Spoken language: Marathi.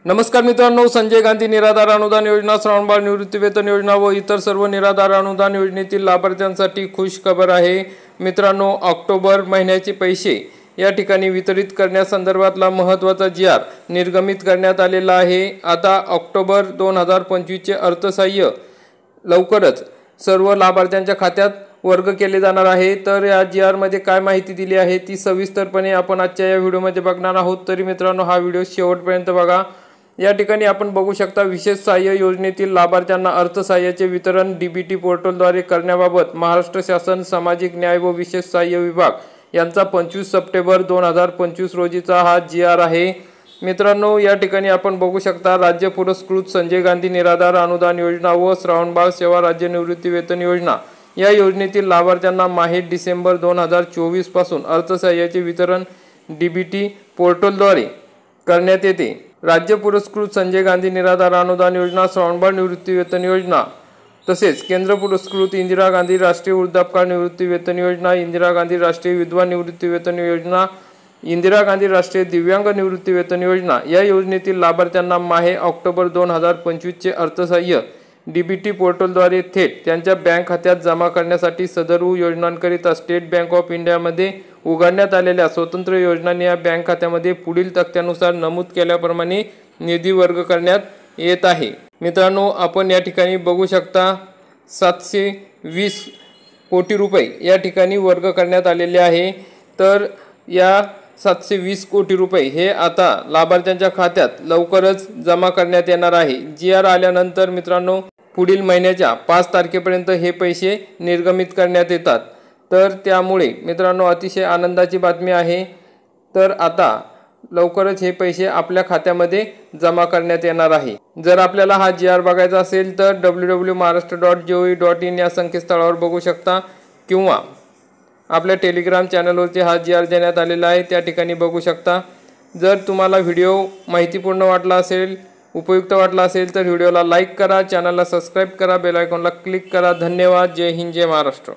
नमस्कार मित्रांनो, संजय गांधी निराधार अनुदान योजना, श्रावणबाळ निवृत्तीवेतन योजना व इतर सर्व निराधार अनुदान योजनेतील लाभार्थ्यांसाठी खुश खबर आहे। मित्रांनो, ऑक्टोबर महिन्याचे पैसे या ठिकाणी वितरित करण्यासंदर्भातला महत्त्वाचा जी.आर. निर्गमित करण्यात आलेला आहे। आता ऑक्टोबर 2025 चे अर्थसहाय्य लवकरच सर्व लाभार्थ्यांच्या खात्यात वर्ग केले जाणार आहे। तर या जी.आर. मध्ये काय माहिती दिली आहे ती सविस्तरपणे आपण आजच्या या व्हिडिओमध्ये बघणार आहोत। तरी मित्रांनो, हा व्हिडिओ शेवटपर्यंत बघा। या ठिकाणी आपण बघू शकता, विशेष सहाय्य योजनेतील लाभार्थ्यांना अर्थसहाय्याचे वितरण डीबीटी पोर्टलद्वारे करण्याबाबत महाराष्ट्र शासन सामाजिक न्याय व विशेष सहाय्य विभाग यांचा 25 सप्टेंबर 2025 रोजीचा हा जी.आर. आहे। मित्रांनो, या ठिकाणी आपण बघू शकता, राज्य पुरस्कृत संजय गांधी निराधार अनुदान योजना व श्रावणबाळ सेवा राज्य निवृत्तीवेतन योजना या योजनेतील लाभार्थ्यांना माहे डिसेंबर 2024 पासून अर्थसहाय्याचे वितरण डीबीटी पोर्टलद्वारे करण्यात येते। राज्य पुरस्कृत संजय गांधी निराधार अनुदान योजना, श्रावणबाळ निवृत्तीवेतन योजना तसेच केंद्र पुरस्कृत इंदिरा गांधी राष्ट्रीय वृद्धापकाळ निवृत्तीवेतन योजना, इंदिरा गांधी राष्ट्रीय विधवा निवृत्तीवेतन योजना, इंदिरा गांधी राष्ट्रीय दिव्यांग निवृत्तीवेतन योजना या योजनेतील लाभार्थ्यांना माहे ऑक्टोबर 2025 चे अर्थसहाय्य डीबीटी पोर्टलद्वारे थेट त्यांच्या बँक खात्यात जमा करण्यासाठी सदर योजनांकरिता स्टेट बँक ऑफ इंडियामध्ये उघडण्यात आलेल्या स्वतंत्र योजनांनी या बँक खात्यामध्ये पुढील तक्त्यानुसार नमूद केल्याप्रमाणे निधी वर्ग करण्यात येत आहे। मित्रांनो, आपण या ठिकाणी बघू शकता, 720 कोटी रुपये या ठिकाणी वर्ग करण्यात आलेले आहे। तर या 720 कोटी रुपये हे आता लाभार्थ्यांच्या खात्यात लवकरच जमा करण्यात येणार आहे। जी.आर. आल्यानंतर मित्रांनो, पुढील महिन्याच्या 5 तारखेपर्यंत हे पैसे निर्गमित करण्यात येतात। तर त्यामुळे मित्रांनो, अतिशय आनंदाची बातमी आहे। तर आता लवकरच हे पैसे आपल्या खात्यामध्ये जमा करण्यात येणार आहे। जर आपल्याला हा जी.आर. बघायचा असेल तर www.maharashtra.gov.in या संकेतस्थळावर बघू शकता, किंवा आपल्या टेलिग्राम चॅनलवरती हा जी.आर. देण्यात आलेला आहे, त्या ठिकाणी बघू शकता। जर तुम्हाला व्हिडिओ माहितीपूर्ण वाटला असेल, उपयुक्त वाटला असेल तर व्हिडिओला लाईक करा, चॅनलला सबस्क्राईब करा, बेल आयकॉनला क्लिक करा। धन्यवाद। जय हिंद, जय महाराष्ट्र।